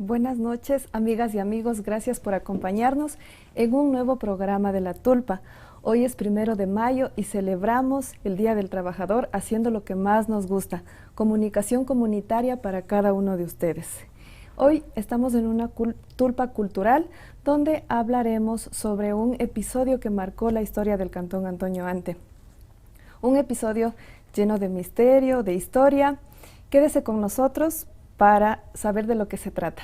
Buenas noches, amigas y amigos. Gracias por acompañarnos en un nuevo programa de La Tulpa. Hoy es 1 de mayo y celebramos el Día del Trabajador haciendo lo que más nos gusta, comunicación comunitaria para cada uno de ustedes. Hoy estamos en una tulpa cultural donde hablaremos sobre un episodio que marcó la historia del Cantón Antonio Ante. Un episodio lleno de misterio, de historia. Quédese con nosotros para saber de lo que se trata.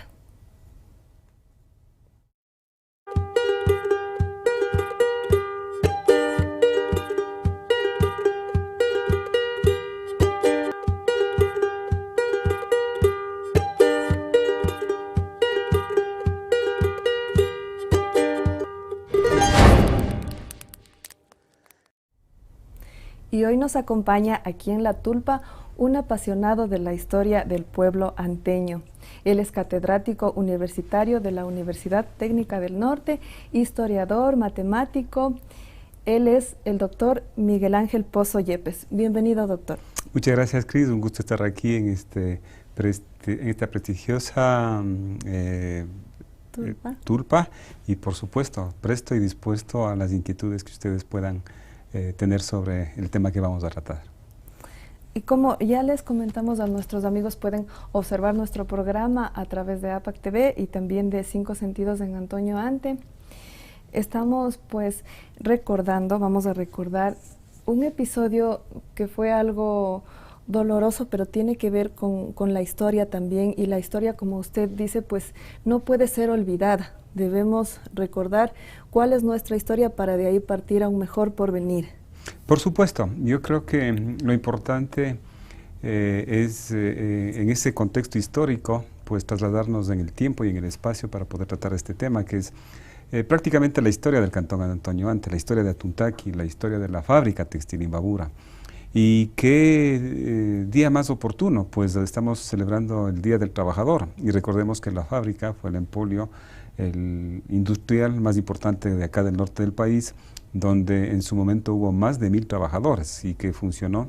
Y hoy nos acompaña aquí en La Tulpa un apasionado de la historia del pueblo anteño. Él es catedrático universitario de la Universidad Técnica del Norte, historiador, matemático. Él es el doctor Miguel Ángel Pozo Yepes. Bienvenido, doctor. Muchas gracias, Cris. Un gusto estar aquí en, en esta prestigiosa tulpa y, por supuesto, presto y dispuesto a las inquietudes que ustedes puedan tener sobre el tema que vamos a tratar. Y como ya les comentamos a nuestros amigos, pueden observar nuestro programa a través de APAC TV y también de 5 Sentidos en Antonio Ante. Estamos pues vamos a recordar un episodio que fue algo doloroso, pero tiene que ver con la historia también, y la historia, como usted dice, pues no puede ser olvidada. Debemos recordar cuál es nuestra historia para de ahí partir a un mejor porvenir. Por supuesto, yo creo que lo importante es en ese contexto histórico, pues trasladarnos en el tiempo y en el espacio para poder tratar este tema, que es prácticamente la historia del Cantón Antonio Ante, la historia de Atuntaqui, la historia de la fábrica textil Imbabura. Y qué día más oportuno, pues estamos celebrando el Día del Trabajador, y recordemos que la fábrica fue el empolio, el industrial más importante de acá del norte del país, donde en su momento hubo más de 1000 trabajadores y que funcionó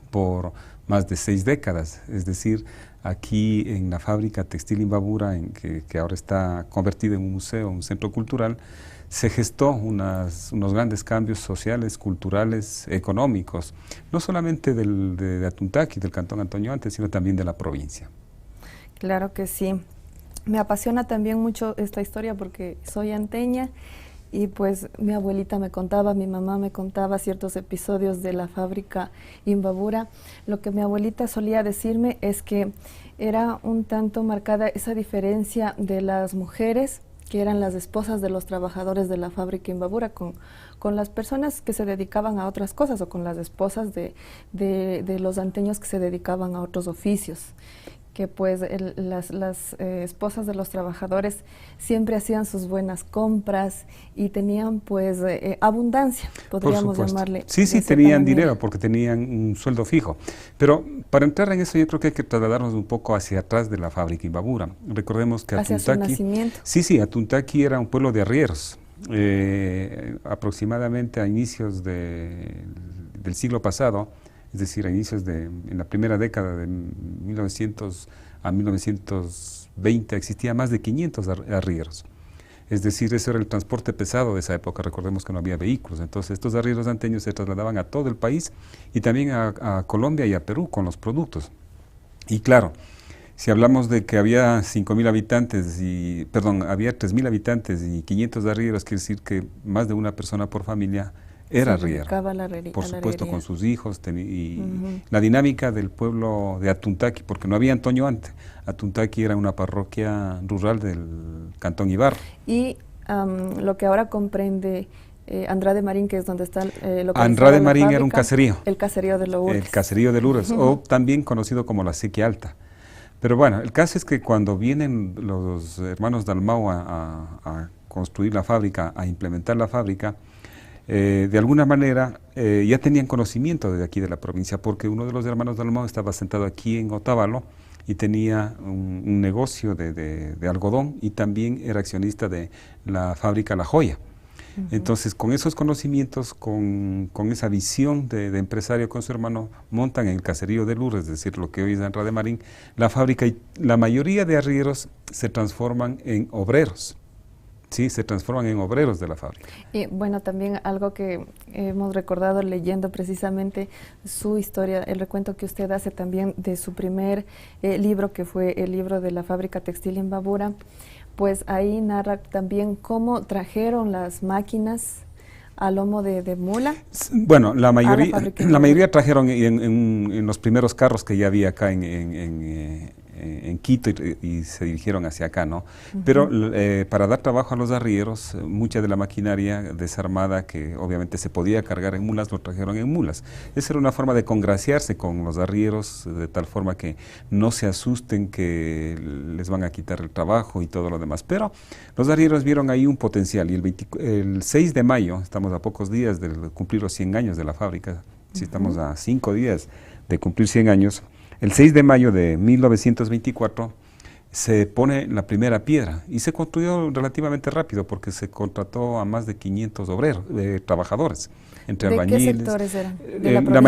por más de 6 décadas. Es decir, aquí en la fábrica textil Imbabura, que ahora está convertida en un museo, un centro cultural, se gestó unos grandes cambios sociales, culturales, económicos, no solamente de Atuntaqui, del Cantón Antonio Ante, sino también de la provincia. Claro que sí. Me apasiona también mucho esta historia porque soy anteña y pues mi abuelita me contaba, mi mamá me contaba ciertos episodios de la fábrica Imbabura. Lo que mi abuelita solía decirme es que era un tanto marcada esa diferencia de las mujeres que eran las esposas de los trabajadores de la fábrica Imbabura con las personas que se dedicaban a otras cosas, o con las esposas de los anteños que se dedicaban a otros oficios, que pues las esposas de los trabajadores siempre hacían sus buenas compras y tenían pues abundancia, podríamos llamarle. Sí, sí, tenían dinero porque tenían un sueldo fijo. Pero para entrar en eso yo creo que hay que trasladarnos un poco hacia atrás de la fábrica Imbabura. Recordemos que hacia su nacimiento. Sí, Atuntaqui era un pueblo de arrieros. Aproximadamente a inicios del siglo pasado, es decir, a inicios en la primera década de 1900 a 1920 existía más de 500 arrieros. Es decir, eso era el transporte pesado de esa época. Recordemos que no había vehículos, entonces estos arrieros anteños se trasladaban a todo el país y también a Colombia y a Perú con los productos. Y claro, si hablamos de que había 5.000 habitantes, había 3.000 habitantes y 500 arrieros, quiere decir que más de una persona por familia era arriero, por supuesto, con sus hijos, la dinámica del pueblo de Atuntaqui, porque no había Antonio Ante. Atuntaqui era una parroquia rural del Cantón Ibarra. Y lo que ahora comprende Andrade Marín, que es donde está Andrade Marín era un caserío. El caserío de Lourdes. El caserío de Lourdes, o también conocido como la Sequía Alta. Pero bueno, el caso es que cuando vienen los hermanos Dalmau a construir la fábrica, a implementar la fábrica, de alguna manera ya tenían conocimiento de aquí de la provincia, porque uno de los hermanos Dalmau estaba sentado aquí en Otavalo y tenía un negocio de algodón, y también era accionista de la fábrica La Joya. Entonces, con esos conocimientos, con esa visión de empresario con su hermano, montan en el caserío de Lourdes, es decir, lo que hoy es Anra de Marín, la fábrica, y la mayoría de arrieros se transforman en obreros. Sí, se transforman en obreros de la fábrica. Y bueno, también algo que hemos recordado leyendo precisamente su historia, el recuento que usted hace también de su primer libro, que fue el libro de la fábrica textil en Babura, pues ahí narra también cómo trajeron las máquinas a lomo de mula. Bueno, la mayoría trajeron en los primeros carros que ya había acá en Quito y se dirigieron hacia acá, ¿no? Pero para dar trabajo a los arrieros, mucha de la maquinaria desarmada que obviamente se podía cargar en mulas, lo trajeron en mulas. Esa era una forma de congraciarse con los arrieros, de tal forma que no se asusten que les van a quitar el trabajo y todo lo demás. Pero los arrieros vieron ahí un potencial y el 6 de mayo, estamos a pocos días de cumplir los 100 años de la fábrica, si estamos a 5 días de cumplir 100 años, el 6 de mayo de 1924 se pone la primera piedra y se construyó relativamente rápido porque se contrató a más de 500 trabajadores, entre albañiles. ¿De qué sectores eran? La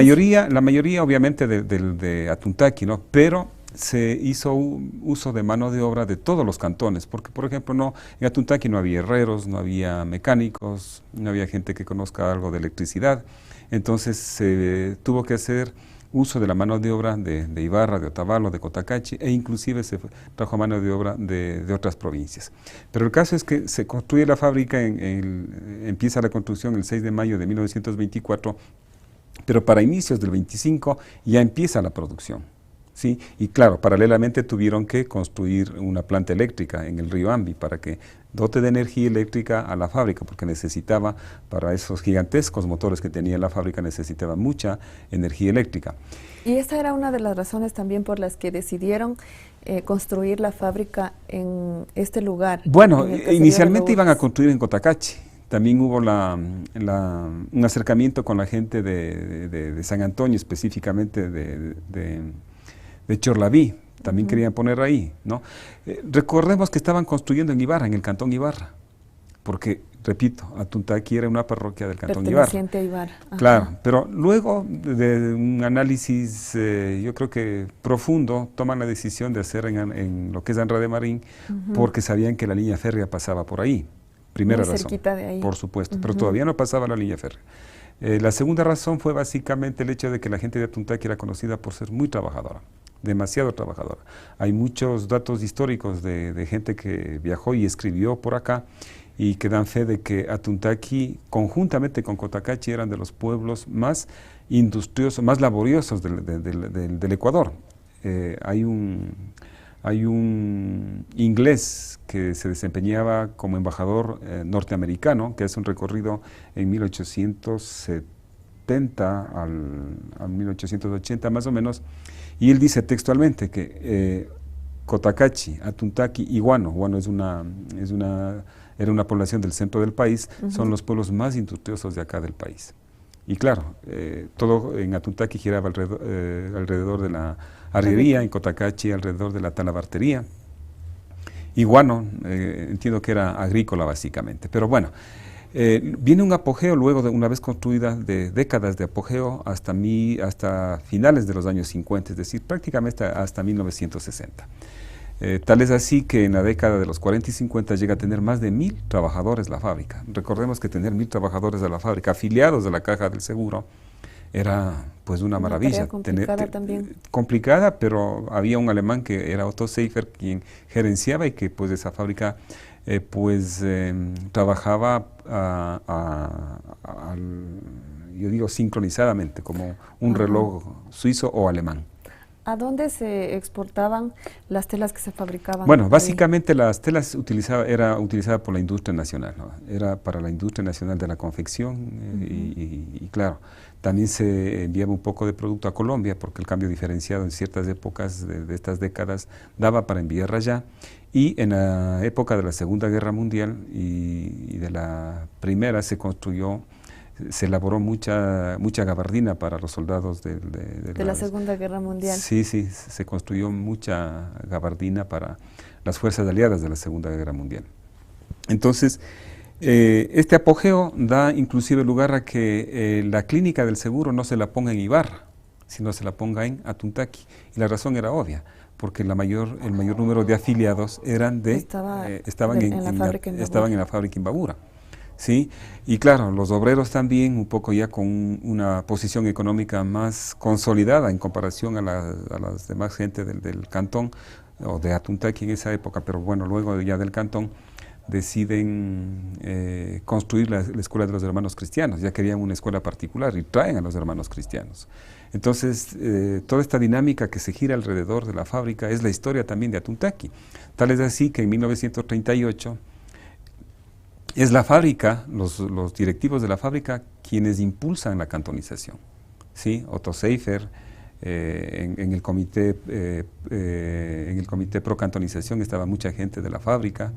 mayoría obviamente de Atuntaqui, ¿no? Pero se hizo uso de mano de obra de todos los cantones, porque por ejemplo en Atuntaqui no había herreros, no había mecánicos, no había gente que conozca algo de electricidad, entonces se tuvo que hacer uso de la mano de obra de Ibarra, de Otavalo, de Cotacachi, e inclusive se trajo mano de obra de otras provincias. Pero el caso es que se construye la fábrica, empieza la construcción el 6 de mayo de 1924, pero para inicios del 25 ya empieza la producción. ¿Sí? Y claro, paralelamente tuvieron que construir una planta eléctrica en el río Ambi para que dote de energía eléctrica a la fábrica, porque necesitaba, para esos gigantescos motores que tenía la fábrica, necesitaba mucha energía eléctrica. Y esa era una de las razones también por las que decidieron construir la fábrica en este lugar. Bueno, inicialmente iban a construir en Cotacachi. También hubo un acercamiento con la gente de San Antonio, específicamente de Chorlaví, también querían poner ahí, ¿no? Recordemos que estaban construyendo en Ibarra, en el cantón Ibarra, porque, repito, Atuntaqui era una parroquia del cantón Ibarra. Perteneciente a Ibarra. Ajá. Claro, pero luego de un análisis, yo creo que profundo, toman la decisión de hacer en lo que es Anra de Marín, porque sabían que la línea férrea pasaba por ahí. Primera razón. Cerquita de ahí. Por supuesto, pero todavía no pasaba la línea férrea. La segunda razón fue básicamente el hecho de que la gente de Atuntaqui era conocida por ser muy trabajadora, demasiado trabajadora. Hay muchos datos históricos de gente que viajó y escribió por acá y que dan fe de que Atuntaqui, conjuntamente con Cotacachi, eran de los pueblos más industriosos, más laboriosos del Ecuador. Hay un inglés que se desempeñaba como embajador norteamericano, que hace un recorrido en 1870 a 1880 más o menos, y él dice textualmente que Cotacachi, Atuntaqui y Guano era una población del centro del país, son los pueblos más industriosos de acá del país. Y claro, todo en Atuntaqui giraba alrededor de la arriería, en Cotacachi alrededor de la talabartería. Y Guano, entiendo que era agrícola básicamente. Pero bueno, viene un apogeo luego de una vez construida, de décadas de apogeo hasta finales de los años 50, es decir, prácticamente hasta 1960. Tal es así que en la década de los 40 y 50 llega a tener más de 1000 trabajadores la fábrica. Recordemos que tener 1000 trabajadores de la fábrica afiliados a la Caja del Seguro era pues una maravilla. Complicada también. Complicada, pero había un alemán que era Otto Seifer quien gerenciaba y que pues esa fábrica trabajaba yo digo sincronizadamente, como un reloj suizo o alemán. ¿A dónde se exportaban las telas que se fabricaban? Bueno, básicamente las telas era utilizada por la industria nacional, ¿no? Era para la industria nacional de la confección y claro, también se enviaba un poco de producto a Colombia porque el cambio diferenciado en ciertas épocas de estas décadas daba para enviar allá, y en la época de la Segunda Guerra Mundial y de la Primera se elaboró mucha gabardina para los soldados de la Segunda Guerra Mundial. Sí, se construyó mucha gabardina para las fuerzas aliadas de la Segunda Guerra Mundial. Entonces, Este apogeo da inclusive lugar a que la clínica del seguro no se la ponga en Ibarra, sino se la ponga en Atuntaqui. Y la razón era obvia, porque el mayor número de afiliados estaban en la fábrica Imbabura. ¿Sí? Y claro, los obreros también, un poco ya con una posición económica más consolidada en comparación a las demás gente del cantón, o de Atuntaqui en esa época, pero bueno, luego ya del cantón, deciden construir la escuela de los hermanos cristianos. Ya querían una escuela particular y traen a los hermanos cristianos. Entonces, toda esta dinámica que se gira alrededor de la fábrica es la historia también de Atuntaqui. Tal es así que en 1938 es la fábrica, los directivos de la fábrica, quienes impulsan la cantonización. ¿Sí? Otto Seifer, en el comité pro cantonización estaba mucha gente de la fábrica.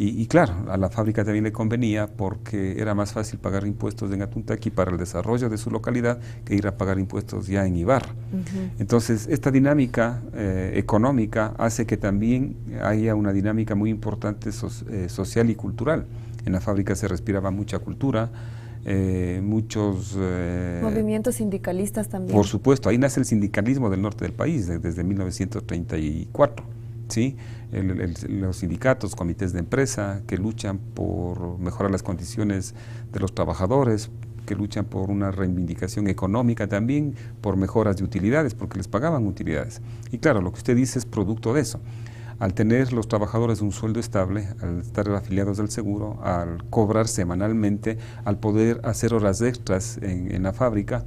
Y claro, a la fábrica también le convenía porque era más fácil pagar impuestos en Atuntaqui para el desarrollo de su localidad que ir a pagar impuestos ya en Ibarra. Entonces, esta dinámica económica hace que también haya una dinámica muy importante social y cultural. En la fábrica se respiraba mucha cultura, muchos... movimientos sindicalistas también. Por supuesto, ahí nace el sindicalismo del norte del país, desde 1934. ¿Sí? Los sindicatos, comités de empresa que luchan por mejorar las condiciones de los trabajadores, que luchan por una reivindicación económica también, por mejoras de utilidades, porque les pagaban utilidades. Y claro, lo que usted dice es producto de eso. Al tener los trabajadores un sueldo estable, al estar afiliados al seguro, al cobrar semanalmente, al poder hacer horas extras en la fábrica,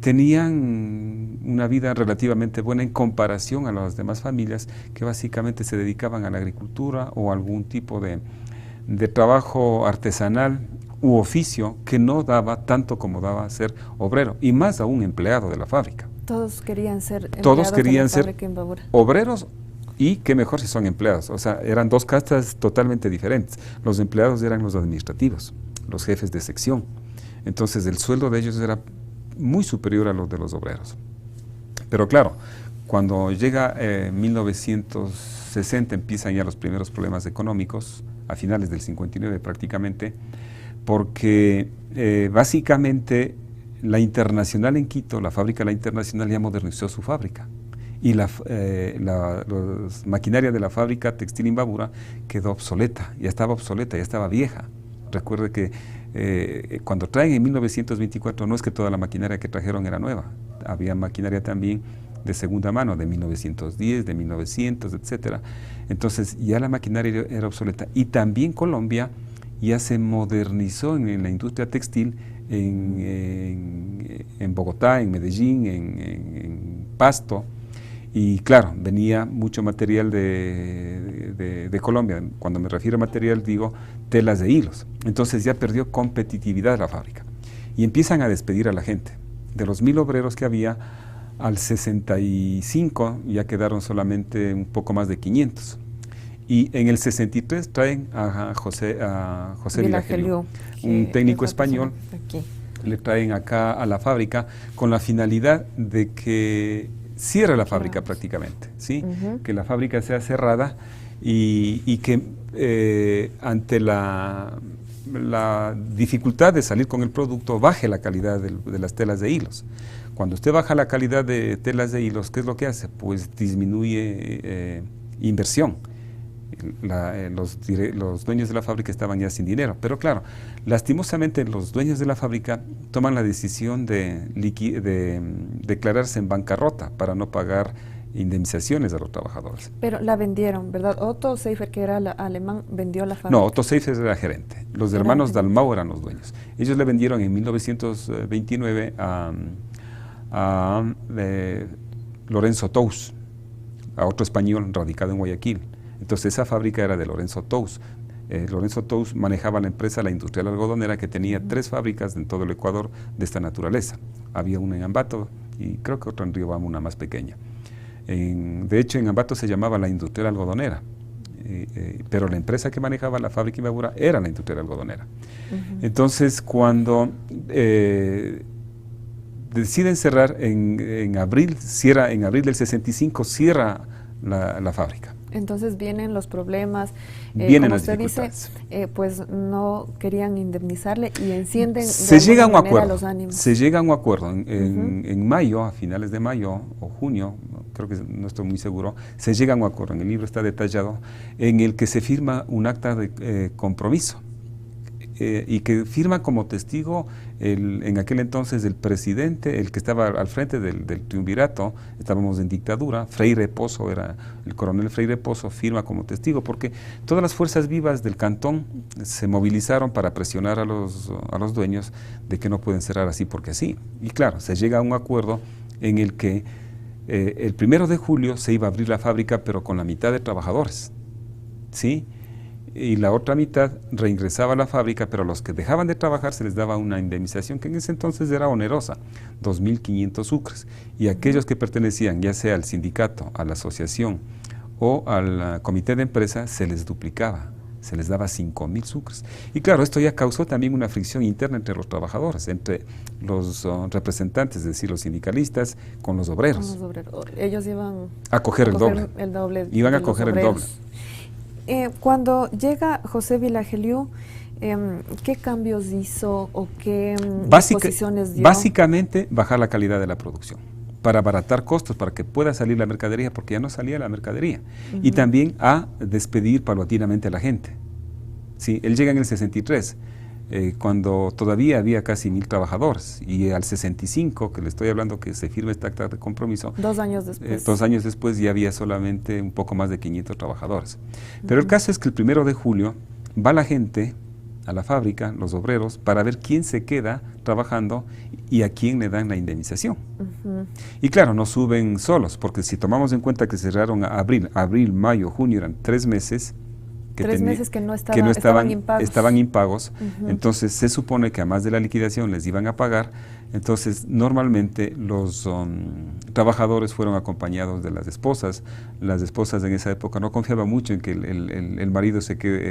tenían una vida relativamente buena en comparación a las demás familias que básicamente se dedicaban a la agricultura o algún tipo de trabajo artesanal u oficio que no daba tanto como daba ser obrero, y más aún empleado de la fábrica. Todos querían ser empleados de la fábrica Imbabura. Obreros, y qué mejor si son empleados. O sea, eran dos castas totalmente diferentes. Los empleados eran los administrativos, los jefes de sección. Entonces el sueldo de ellos era muy superior a los de los obreros. Pero claro, cuando llega 1960 empiezan ya los primeros problemas económicos, a finales del 59 prácticamente, porque básicamente la Internacional en Quito, la fábrica La Internacional ya modernizó su fábrica y la maquinaria de la fábrica textil Imbabura quedó obsoleta, ya estaba vieja. Recuerde que cuando traen en 1924 no es que toda la maquinaria que trajeron era nueva, había maquinaria también de segunda mano, de 1910, de 1900, etcétera. Entonces ya la maquinaria era obsoleta, y también Colombia ya se modernizó en la industria textil en Bogotá, en Medellín, en Pasto. Y claro, venía mucho material de Colombia. Cuando me refiero a material, digo telas de hilos. Entonces ya perdió competitividad la fábrica. Y empiezan a despedir a la gente. De los 1000 obreros que había, al 65 ya quedaron solamente un poco más de 500. Y en el 63 traen a José Vilageliu, un técnico español. Le traen acá a la fábrica con la finalidad de que cierre la fábrica prácticamente, ¿sí? Que la fábrica sea cerrada y que ante la dificultad de salir con el producto baje la calidad de las telas de hilos. Cuando usted baja la calidad de telas de hilos, ¿qué es lo que hace? Pues disminuye inversión. Los dueños de la fábrica estaban ya sin dinero, pero claro, lastimosamente los dueños de la fábrica toman la decisión de declararse en bancarrota para no pagar indemnizaciones a los trabajadores. Pero la vendieron, ¿verdad? Otto Seifer, que era alemán, vendió la fábrica. No, Otto Seifer era gerente. Los hermanos Dalmau eran los dueños. Ellos le vendieron en 1929 a Lorenzo Tous, a otro español radicado en Guayaquil. Entonces esa fábrica era de Lorenzo Tous. Lorenzo Tous manejaba la empresa La Industrial Algodonera, que tenía 3 fábricas en todo el Ecuador de esta naturaleza. Había una en Ambato y creo que otra en Riobamba, una más pequeña. De hecho, en Ambato se llamaba La Industrial Algodonera, pero la empresa que manejaba la fábrica Imbabura era La Industrial Algodonera. Entonces, cuando deciden cerrar en abril del 65, cierra la fábrica. Entonces vienen los problemas, Vienen como las usted dice, dificultades. pues no querían indemnizarle y encienden Se de llega a alguna un manera acuerdo, los ánimos. se llega a un acuerdo en mayo, a finales de mayo o junio, creo que no estoy muy seguro, se llega a un acuerdo, en el libro está detallado, en el que se firma un acta de compromiso. Y que firma como testigo en aquel entonces el presidente, el que estaba al frente del triunvirato, estábamos en dictadura, Freire Pozo, era el coronel Freire Pozo, firma como testigo, porque todas las fuerzas vivas del cantón se movilizaron para presionar a los dueños de que no pueden cerrar así porque sí. Y claro, se llega a un acuerdo en el que el 1 de julio se iba a abrir la fábrica, pero con la mitad de trabajadores, ¿sí? Y la otra mitad reingresaba a la fábrica, pero a los que dejaban de trabajar se les daba una indemnización que en ese entonces era onerosa, 2.500 sucres, y aquellos que pertenecían ya sea al sindicato, a la asociación o al comité de empresa se les duplicaba, se les daba 5.000 sucres. Y claro, esto ya causó también una fricción interna entre los trabajadores, entre los representantes, es decir, los sindicalistas, con los obreros. Con los obreros. Ellos iban a coger el doble. Iban a coger el doble. Cuando llega José Vilageliu, ¿qué cambios hizo o qué disposiciones dio? Básicamente, bajar la calidad de la producción, para abaratar costos, para que pueda salir la mercadería, porque ya no salía la mercadería. Y también a despedir paulatinamente a la gente. Sí, él llega en el 63, cuando todavía había casi 1.000 trabajadores, y al 65, que le estoy hablando que se firma esta acta de compromiso, 2 años después. 2 años después ya había solamente un poco más de 500 trabajadores. Pero el caso es que el 1 de julio va la gente a la fábrica, los obreros, para ver quién se queda trabajando y a quién le dan la indemnización. Y claro, no suben solos, porque si tomamos en cuenta que cerraron a abril, mayo, junio, eran 3 meses, 3 meses que no estaban impagos. Estaban impagos. Entonces se supone que además de la liquidación les iban a pagar. Entonces normalmente los trabajadores fueron acompañados de las esposas. Las esposas en esa época no confiaban mucho en que el marido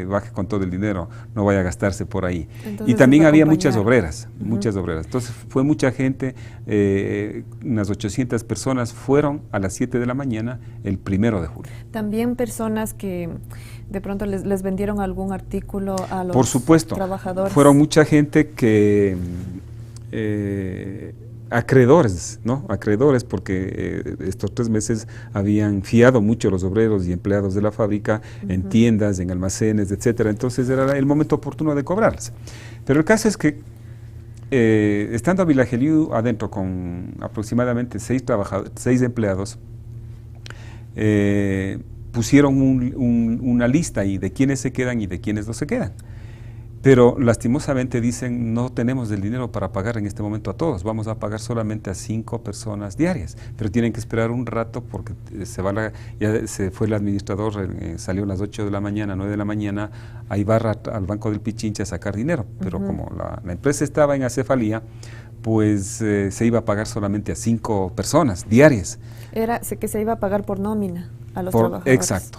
baje con todo el dinero, no vaya a gastarse por ahí. Entonces, y también había muchas obreras, muchas obreras. Entonces fue mucha gente, unas 800 personas fueron a las 7 de la mañana el 1 de julio. También personas que de pronto les vendieron algún artículo a los Por supuesto, trabajadores. Fueron mucha gente que acreedores, ¿no? Acreedores, porque estos 3 meses habían fiado mucho a los obreros y empleados de la fábrica en tiendas, en almacenes, etcétera. Entonces era el momento oportuno de cobrarles. Pero el caso es que estando Vilageliu adentro con aproximadamente 6 empleados, pusieron una lista ahí de quiénes se quedan y de quiénes no se quedan. Pero lastimosamente dicen, no tenemos el dinero para pagar en este momento a todos, vamos a pagar solamente a 5 personas diarias, pero tienen que esperar un rato porque ya se fue el administrador, salió a las 8 de la mañana, 9 de la mañana, a Ibarra al Banco del Pichincha a sacar dinero, pero como la empresa estaba en acefalía, pues se iba a pagar solamente a 5 personas diarias. Era que se iba a pagar por nómina a los trabajadores. Exacto,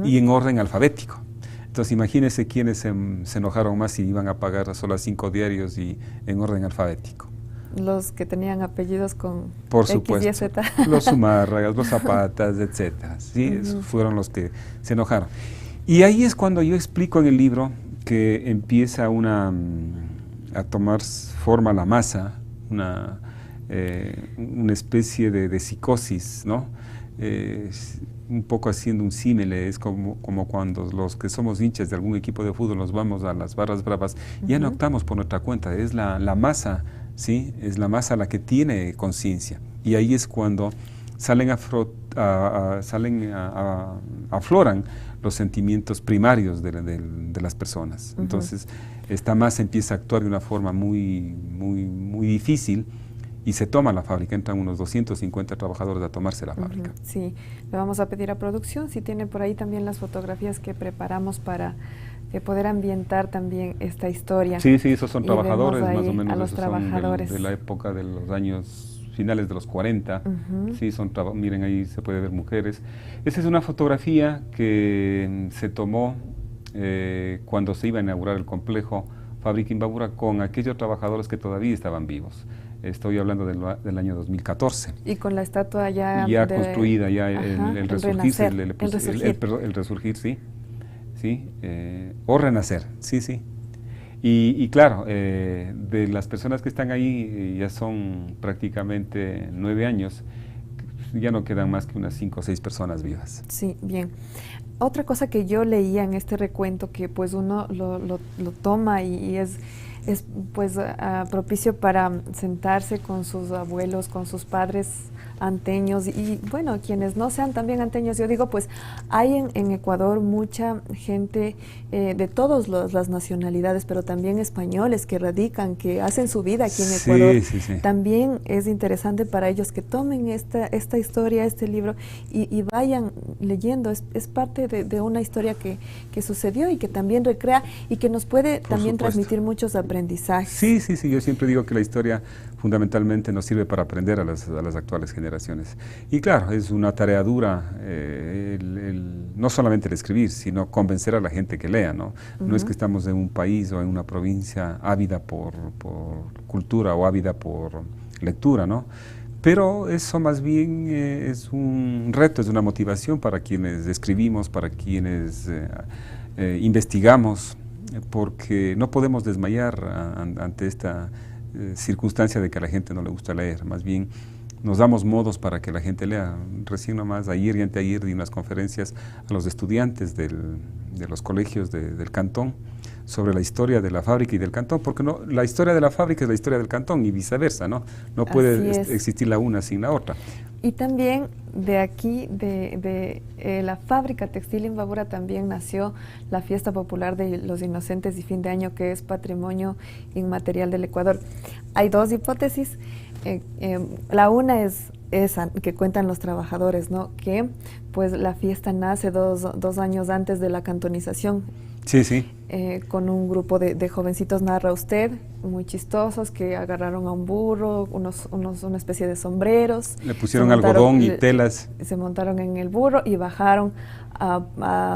y en orden alfabético. Entonces imagínense quiénes se enojaron más si iban a pagar solo a 5 diarios y en orden alfabético. Los que tenían apellidos con Por X, supuesto, Y, Z. Los Zumárragas, los Zapatas, etcétera. Sí, fueron los que se enojaron. Y ahí es cuando yo explico en el libro que empieza a tomar forma la masa, una especie de psicosis, ¿no? Un poco haciendo un símile, es como cuando los que somos hinchas de algún equipo de fútbol nos vamos a las barras bravas, ya no optamos por nuestra cuenta, es la masa, ¿sí? Es la masa la que tiene conciencia, y ahí es cuando afloran los sentimientos primarios de las personas. Entonces esta masa empieza a actuar de una forma muy difícil, y se toma la fábrica, entran unos 250 trabajadores a tomarse la fábrica. Sí, le vamos a pedir a producción si tiene por ahí también las fotografías que preparamos para poder ambientar también esta historia. Sí, esos son trabajadores, más o menos, a los trabajadores de la época de los años finales de los 40, sí, miren ahí se puede ver mujeres. Esa es una fotografía que se tomó cuando se iba a inaugurar el complejo Fábrica Imbabura con aquellos trabajadores que todavía estaban vivos. Estoy hablando del año 2014. Y con la estatua ya... Ya construida, ya el resurgir, el resurgir, sí, sí, o renacer, sí, sí. Y claro, de las personas que están ahí, ya son prácticamente 9 años, ya no quedan más que unas 5 o 6 personas vivas. Sí, bien. Otra cosa que yo leía en este recuento, que pues uno lo toma y es pues propicio para sentarse con sus abuelos, con sus padres anteños y bueno, quienes no sean también anteños, yo digo, pues hay en Ecuador mucha gente de todas las nacionalidades, pero también españoles que radican, que hacen su vida aquí en Ecuador. Sí, sí. También es interesante para ellos que tomen esta historia, este libro y vayan leyendo. Es parte de una historia que sucedió y que también recrea y que nos puede también transmitir muchos aprendizajes. Sí, sí, sí, yo siempre digo que la historia fundamentalmente nos sirve para aprender a las actuales generaciones. Y claro, es una tarea dura, no solamente el escribir, sino convencer a la gente que lea, ¿no? No es que estamos en un país o en una provincia ávida por cultura o ávida por lectura, ¿no? Pero eso más bien es un reto, es una motivación para quienes escribimos, para quienes investigamos, porque no podemos desmayar ante esta circunstancia de que a la gente no le gusta leer, más bien nos damos modos para que la gente lea. Recién nomás, ayer y anteayer di unas conferencias a los estudiantes de los colegios del cantón sobre la historia de la fábrica y del cantón, porque no, la historia de la fábrica es la historia del cantón y viceversa, ¿no? No puede existir la una sin la otra. Y también de aquí, de la fábrica textil Imbabura, también nació la fiesta popular de los inocentes y fin de año, que es patrimonio inmaterial del Ecuador. Hay dos hipótesis. La una es esa que cuentan los trabajadores, ¿no? Que pues la fiesta nace dos años antes de la cantonización. Sí, sí. Con un grupo de jovencitos, narra usted, muy chistosos, que agarraron a un burro, una especie de sombreros. Le pusieron algodón y telas. Se montaron en el burro y bajaron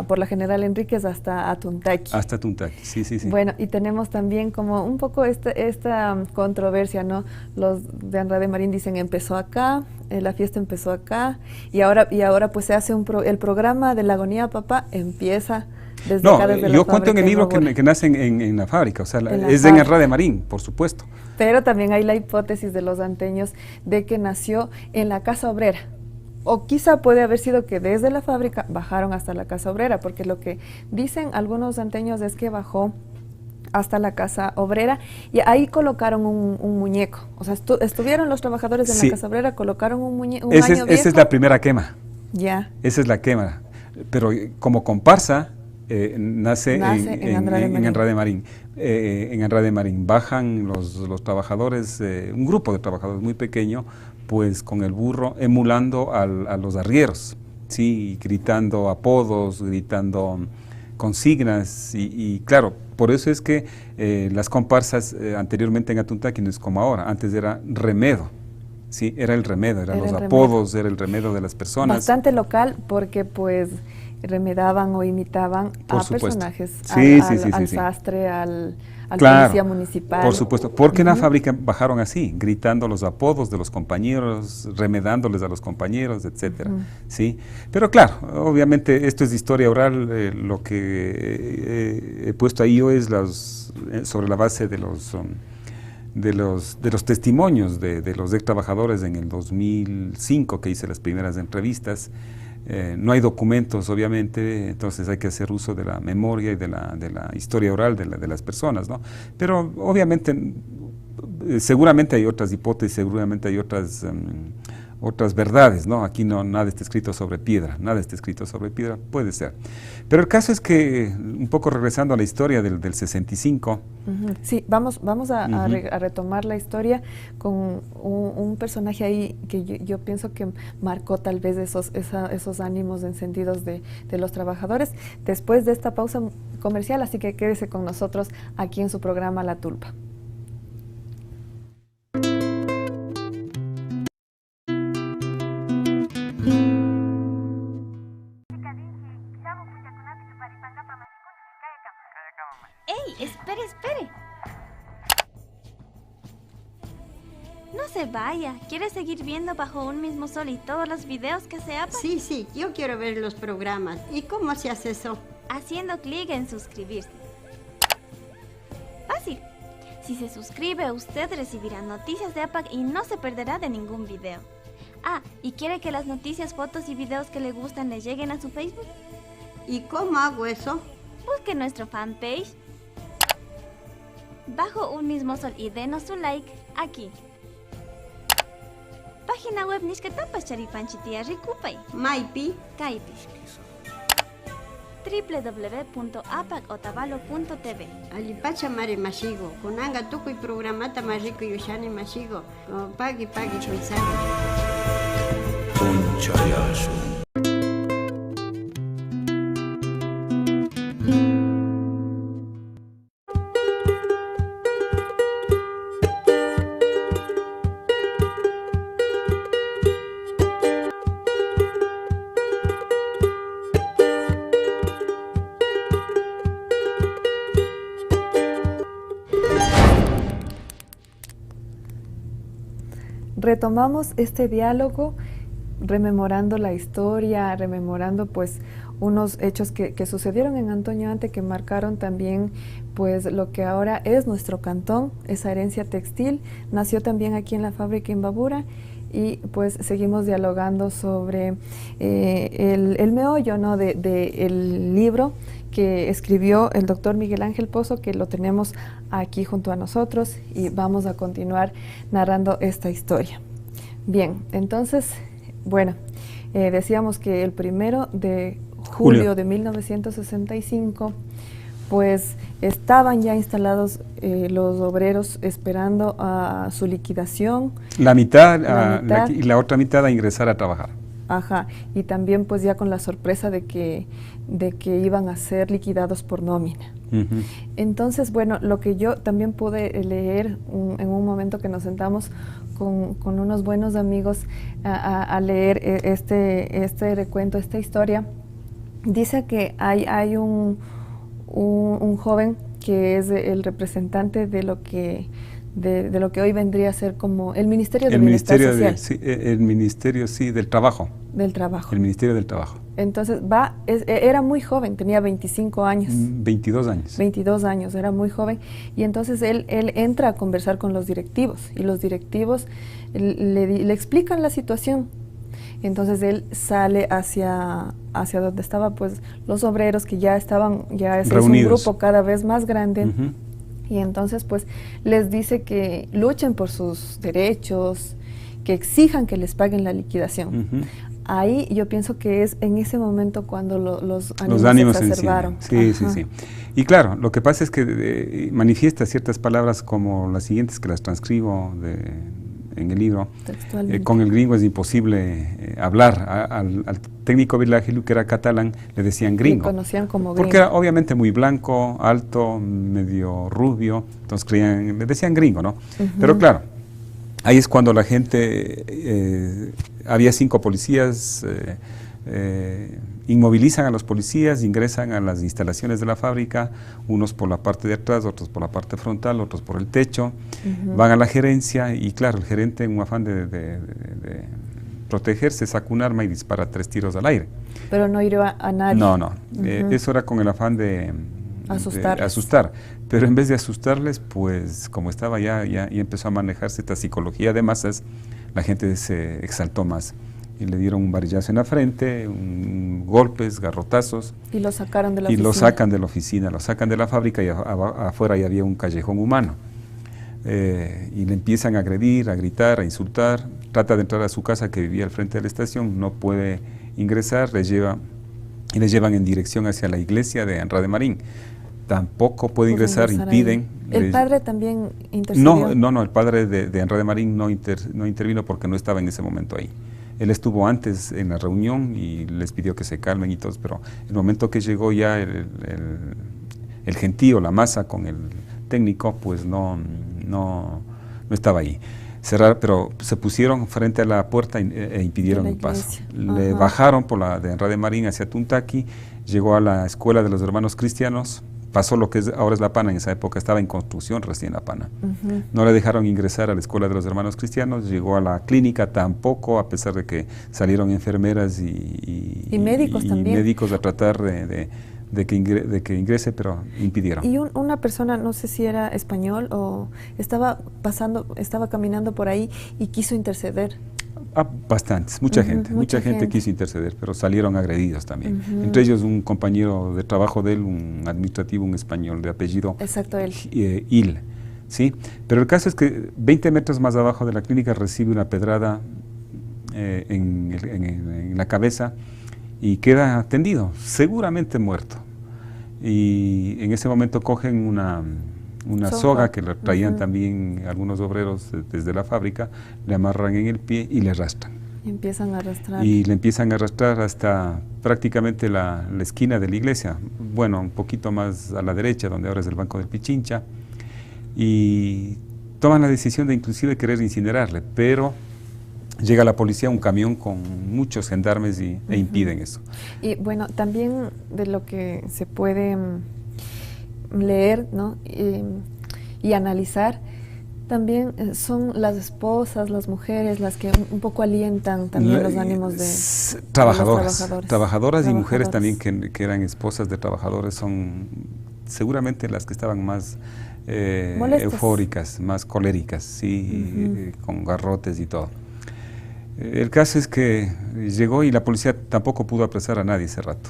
por la General Enríquez hasta Atuntaqui. Hasta Atuntaqui, sí, sí, sí. Bueno, y tenemos también como un poco esta controversia, ¿no? Los de Andrade Marín dicen empezó acá, la fiesta empezó acá, y ahora pues se hace el programa de la agonía papá empieza desde acá, desde yo cuento en el libro que nace en la fábrica, o sea, es en Andrade Marín, por supuesto. Pero también hay la hipótesis de los anteños de que nació en la Casa Obrera. O quizá puede haber sido que desde la fábrica bajaron hasta la Casa Obrera, porque lo que dicen algunos anteños es que bajó hasta la Casa Obrera y ahí colocaron un muñeco. O sea, estuvieron los trabajadores en la Casa Obrera, colocaron un muñeco. Esa es la primera quema. Ya. Esa es la quema. Pero como comparsa, nace en Andrade Marín. En Andrade Marín bajan los trabajadores, un grupo de trabajadores muy pequeño, pues con el burro emulando a los arrieros, ¿sí? Gritando apodos, gritando consignas y claro, por eso es que las comparsas anteriormente en Atuntaqui no es como ahora, antes era remedo. Sí, era el remedo, eran los apodos, era el remedo de las personas. Bastante local porque pues remedaban o imitaban a personajes, al sastre, al policía municipal. Por supuesto, porque en la fábrica bajaron así, gritando los apodos de los compañeros, remedándoles a los compañeros, etcétera, ¿sí? Pero claro, obviamente esto es de historia oral, lo que he puesto ahí yo es sobre la base de los testimonios de los trabajadores en el 2005 que hice las primeras entrevistas. No hay documentos, obviamente, entonces hay que hacer uso de la memoria y de la historia oral de las personas, ¿no? Pero obviamente, seguramente hay otras hipótesis, seguramente hay otras verdades, ¿no? Aquí nada está escrito sobre piedra, nada está escrito sobre piedra, puede ser. Pero el caso es que, un poco regresando a la historia del 65. Sí, vamos a retomar la historia con un personaje ahí que yo pienso que marcó tal vez esos ánimos encendidos de los trabajadores después de esta pausa comercial, así que quédese con nosotros aquí en su programa La Tulpa. ¡Ey! ¡Espere! No se vaya. ¿Quiere seguir viendo Bajo un mismo sol y todos los videos que se APAC? Sí, yo quiero ver los programas. ¿Y cómo se hace eso? Haciendo clic en suscribirse. Fácil. Si se suscribe, usted recibirá noticias de APAC y no se perderá de ningún video. Ah, ¿y quiere que las noticias, fotos y videos que le gustan le lleguen a su Facebook? ¿Y cómo hago eso? Busque nuestro fanpage Bajo un mismo sol y denos su like aquí. Página web Nishkatapas Charipanchitia Rikupay Maipi Kaipi www.apacotavalo.tv Alipacha mare mashigo. Kunanga tukuy programata mariko yushani mashigo. Pagi chuisago. Punchayasu. Retomamos este diálogo rememorando la historia, rememorando pues unos hechos que sucedieron en Antonio Ante, que marcaron también pues lo que ahora es nuestro cantón, esa herencia textil. Nació también aquí en la fábrica Imbabura y pues seguimos dialogando sobre el meollo, ¿no?, del libro que escribió el doctor Miguel Ángel Pozo, que lo tenemos aquí junto a nosotros y vamos a continuar narrando esta historia. Bien, entonces, bueno, decíamos que el 1 de julio de 1965, pues estaban ya instalados los obreros esperando a su liquidación. La mitad y la otra mitad a ingresar a trabajar. Ajá, y también pues ya con la sorpresa de que iban a ser liquidados por nómina. Entonces, bueno, lo que yo también pude leer en un momento que nos sentamos con unos buenos amigos a leer este recuento, esta historia, dice que hay un joven que es el representante de lo que hoy vendría a ser como el Ministerio de Bienestar Social. El Ministerio, sí, del Trabajo. Del Trabajo. El Ministerio del Trabajo. Entonces era muy joven, tenía 25 años. 22 años. 22 años, era muy joven. Y entonces él entra a conversar con los directivos y los directivos le explican la situación. Entonces él sale hacia donde estaban pues los obreros que ya estaban, ya es un grupo cada vez más grande. Y entonces pues les dice que luchen por sus derechos, que exijan que les paguen la liquidación. Ahí yo pienso que es en ese momento cuando los ánimos se exacerbaron. Sí. Y claro, lo que pasa es que manifiesta ciertas palabras como las siguientes, que las transcribo en el libro. Con el gringo es imposible hablar. Al técnico Virgilio, que era catalán, le decían gringo. Le conocían como gringo. Porque era obviamente muy blanco, alto, medio rubio, entonces le decían gringo, ¿no? Pero claro, ahí es cuando la gente, había 5 policías, inmovilizan a los policías, ingresan a las instalaciones de la fábrica, unos por la parte de atrás, otros por la parte frontal, otros por el techo, van a la gerencia y claro, el gerente, en un afán de protegerse, saca un arma y dispara 3 tiros al aire. Pero no hirió a nadie. No. Eso era con el afán de asustar. Pero en vez de asustarles, pues como estaba ya empezó a manejarse esta psicología de masas, la gente se exaltó más. Y le dieron un varillazo en la frente, golpes, garrotazos. Y lo sacaron de la oficina. Y lo sacan de la oficina, lo sacan de la fábrica y afuera ya había un callejón humano. Y le empiezan a agredir, a gritar, a insultar. Trata de entrar a su casa, que vivía al frente de la estación, no puede ingresar, les llevan en dirección hacia la iglesia de Anra de Marín. Tampoco puede ingresar, impiden. ¿El padre también intercedió? No, el padre de Anra de Marín no intervino porque no estaba en ese momento ahí. Él estuvo antes en la reunión y les pidió que se calmen y todo, pero el momento que llegó ya el gentío, la masa con el técnico, pues no estaba ahí. Pero se pusieron frente a la puerta e impidieron el paso. Le bajaron por la de Anra de Marín hacia Tuntaqui, llegó a la escuela de los hermanos cristianos, pasó lo que ahora es La Pana. En esa época estaba en construcción recién La Pana. No le dejaron ingresar a la Escuela de los Hermanos Cristianos, llegó a la clínica tampoco, a pesar de que salieron enfermeras y médicos también. Médicos a tratar de que ingrese, pero impidieron. Y una persona, no sé si era español o estaba caminando por ahí y quiso interceder. Bastantes, mucha gente quiso interceder, pero salieron agredidos también. Entre ellos un compañero de trabajo de él, un administrativo, un español de apellido Il, ¿sí? Pero el caso es que 20 metros más abajo de la clínica recibe una pedrada en la cabeza y queda tendido, seguramente muerto. Y en ese momento cogen una soga que la traían también algunos obreros desde la fábrica, le amarran en el pie y le arrastran. Y empiezan a arrastrar. Y le empiezan a arrastrar hasta prácticamente la esquina de la iglesia, bueno, un poquito más a la derecha, donde ahora es el Banco del Pichincha, y toman la decisión de inclusive querer incinerarle, pero llega la policía, un camión con muchos gendarmes e impiden eso. Y bueno, también de lo que se puede leer, ¿no? Y analizar, también son las esposas, las mujeres, las que un poco alientan también los ánimos de trabajadoras y mujeres también que eran esposas de trabajadores, son seguramente las que estaban más eufóricas, más coléricas, sí, con garrotes y todo. El caso es que llegó y la policía tampoco pudo apresar a nadie ese rato.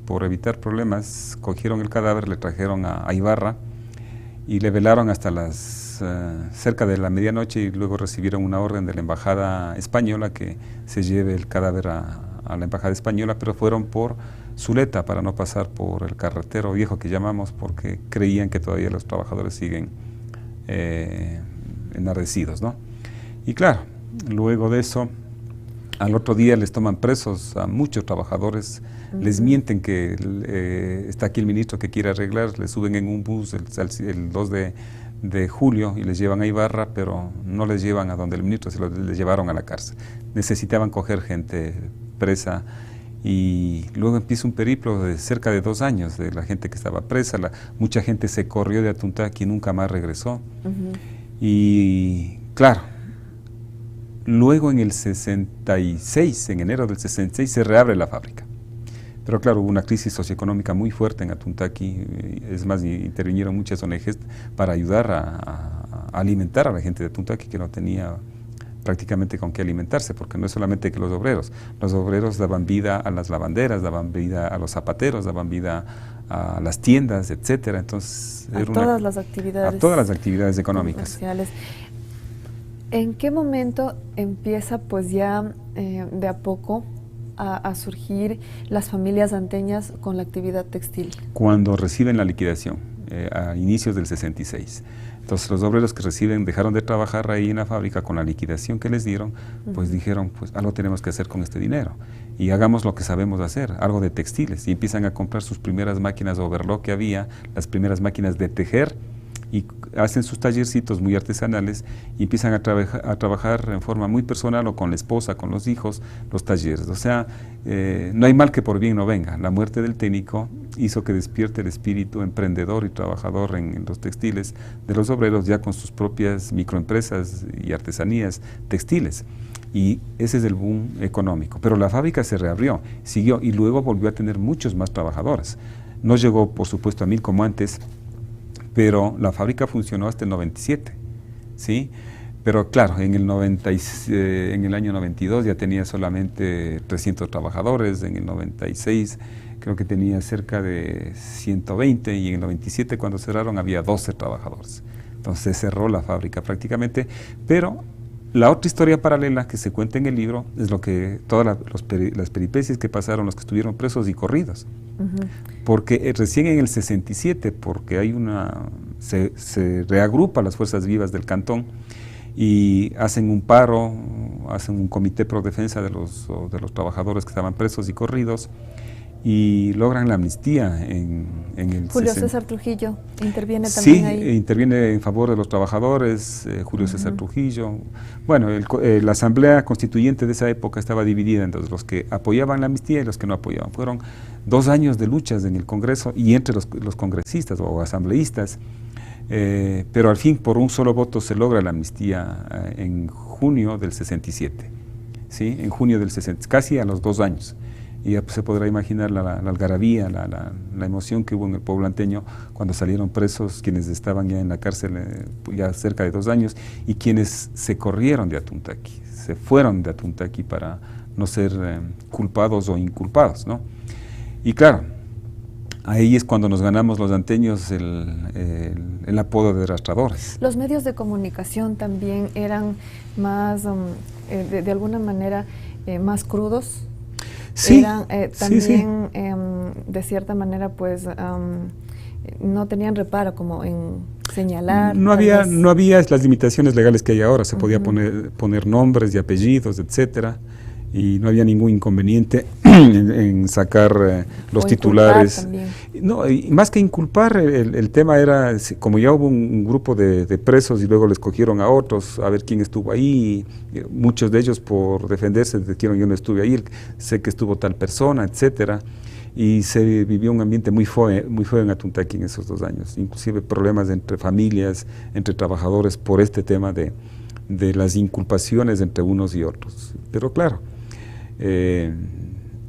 Por evitar problemas, cogieron el cadáver, le trajeron a Ibarra y le velaron hasta cerca de la medianoche, y luego recibieron una orden de la embajada española que se lleve el cadáver a la embajada española, pero fueron por Zuleta para no pasar por el carretero viejo que llamamos, porque creían que todavía los trabajadores siguen enardecidos, ¿no? Y claro, luego de eso, al otro día les toman presos a muchos trabajadores, les mienten que está aquí el ministro que quiere arreglar, les suben en un bus el 2 de julio y les llevan a Ibarra, pero no les llevan a donde el ministro, les llevaron a la cárcel. Necesitaban coger gente presa y luego empieza un periplo de cerca de 2 años de la gente que estaba presa. Mucha gente se corrió de Atuntaqui y nunca más regresó. Y claro, luego en el 66, en enero del 66, se reabre la fábrica. Pero claro, hubo una crisis socioeconómica muy fuerte en Atuntaqui, es más, intervinieron muchas ONGs para ayudar a alimentar a la gente de Atuntaqui, que no tenía prácticamente con qué alimentarse, porque no es solamente que los obreros daban vida a las lavanderas, daban vida a los zapateros, daban vida a las tiendas, etcétera. Entonces, a todas las actividades económicas. Comerciales. ¿En qué momento empieza pues ya de a poco a surgir las familias anteñas con la actividad textil? Cuando reciben la liquidación, a inicios del 66. Entonces los obreros que dejaron de trabajar ahí en la fábrica con la liquidación que les dieron, pues dijeron, pues algo tenemos que hacer con este dinero y hagamos lo que sabemos hacer, algo de textiles, y empiezan a comprar sus primeras máquinas overlock que había, las primeras máquinas de tejer, y hacen sus tallercitos muy artesanales y empiezan a trabajar en forma muy personal o con la esposa, con los hijos, los talleres. O sea, no hay mal que por bien no venga. La muerte del técnico hizo que despierte el espíritu emprendedor y trabajador en los textiles de los obreros, ya con sus propias microempresas y artesanías textiles. Y ese es el boom económico. Pero la fábrica se reabrió, siguió y luego volvió a tener muchos más trabajadores. No llegó, por supuesto, a 1000 como antes, pero la fábrica funcionó hasta el 97, ¿sí? Pero claro, en el año 92 ya tenía solamente 300 trabajadores, en el 96 creo que tenía cerca de 120 y en el 97 cuando cerraron había 12 trabajadores. Entonces cerró la fábrica prácticamente, pero la otra historia paralela que se cuenta en el libro es lo que todas las peripecias que pasaron los que estuvieron presos y corridos. Porque recién en el 67, porque hay se reagrupa las fuerzas vivas del cantón y hacen un paro, hacen un comité pro defensa de los trabajadores que estaban presos y corridos y logran la amnistía en en el Julio 60. César Trujillo interviene también ahí. Sí, interviene en favor de los trabajadores, Julio César Trujillo. Bueno, la asamblea constituyente de esa época estaba dividida entre los que apoyaban la amnistía y los que no apoyaban. Fueron 2 años de luchas en el Congreso y entre los congresistas o asambleístas, pero al fin por un solo voto se logra la amnistía en junio del 67, ¿sí? En junio del 60, casi a los 2 años. Y ya se podrá imaginar la algarabía, la emoción que hubo en el pueblo anteño cuando salieron presos quienes estaban ya en la cárcel ya cerca de 2 años y quienes se corrieron de Atuntaqui, se fueron de Atuntaqui para no ser culpados o inculpados, ¿no? Y claro, ahí es cuando nos ganamos los anteños el apodo de rastradores. Los medios de comunicación también eran más, de alguna manera, más crudos. Sí, eran también, de cierta manera, pues, no tenían reparo como en señalar. No había las limitaciones legales que hay ahora, se podía poner nombres y apellidos, etcétera, y no había ningún inconveniente en sacar los titulares. No, y más que inculpar, el tema era, como ya hubo un grupo de presos y luego les cogieron a otros, a ver quién estuvo ahí, muchos de ellos por defenderse dijeron yo no estuve ahí, sé que estuvo tal persona, etcétera, y se vivió un ambiente muy feo en Atuntaqui en esos 2 años, inclusive problemas entre familias, entre trabajadores por este tema de las inculpaciones entre unos y otros. Pero claro,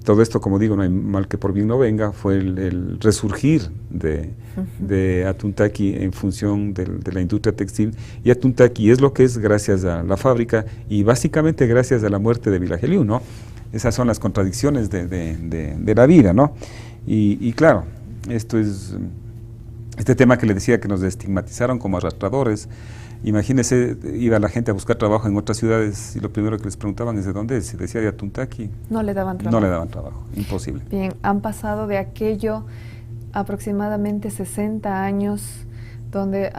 todo esto, como digo, no hay mal que por bien no venga, fue el resurgir de Atuntaqui en función de la industria textil, y Atuntaqui es lo que es gracias a la fábrica y básicamente gracias a la muerte de Vilageliu, ¿no? Esas son las contradicciones de la vida, ¿no? Y claro, esto es este tema que le decía que nos estigmatizaron como arrastradores. Imagínese, iba la gente a buscar trabajo en otras ciudades y lo primero que les preguntaban es de dónde es, si decía de Atuntaqui. No le daban trabajo. No le daban trabajo, imposible. Bien, han pasado de aquello aproximadamente 60 años, donde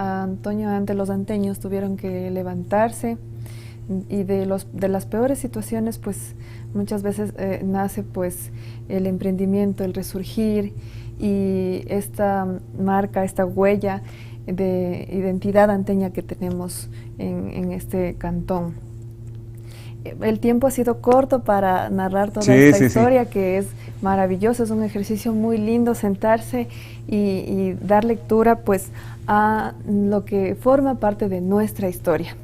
los anteños tuvieron que levantarse, y de las peores situaciones, pues muchas veces nace pues el emprendimiento, el resurgir, y esta marca, esta huella de identidad anteña que tenemos en este cantón. El tiempo ha sido corto para narrar toda esta historia, que es maravilloso, es un ejercicio muy lindo sentarse y dar lectura pues a lo que forma parte de nuestra historia.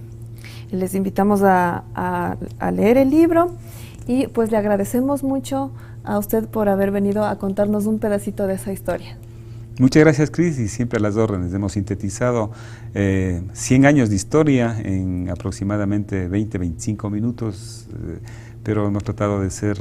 Les invitamos a leer el libro y pues le agradecemos mucho a usted por haber venido a contarnos un pedacito de esa historia. Muchas gracias, Cris, y siempre a las órdenes. Hemos sintetizado 100 años de historia en aproximadamente 20-25 minutos, pero hemos tratado de ser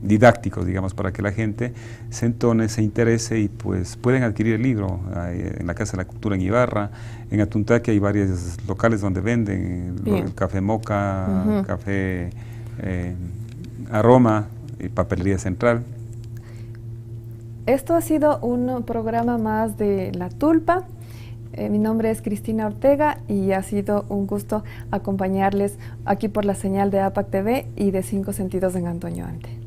didácticos, digamos, para que la gente se entone, se interese y pues pueden adquirir el libro en la Casa de la Cultura en Ibarra. En Atuntaqui hay varios locales donde venden, el Café Moca, Café Aroma y Papelería Central. Esto ha sido un programa más de La Tulpa. Mi nombre es Cristina Ortega y ha sido un gusto acompañarles aquí por la señal de APAC TV y de 5 Sentidos en Antoño Ante.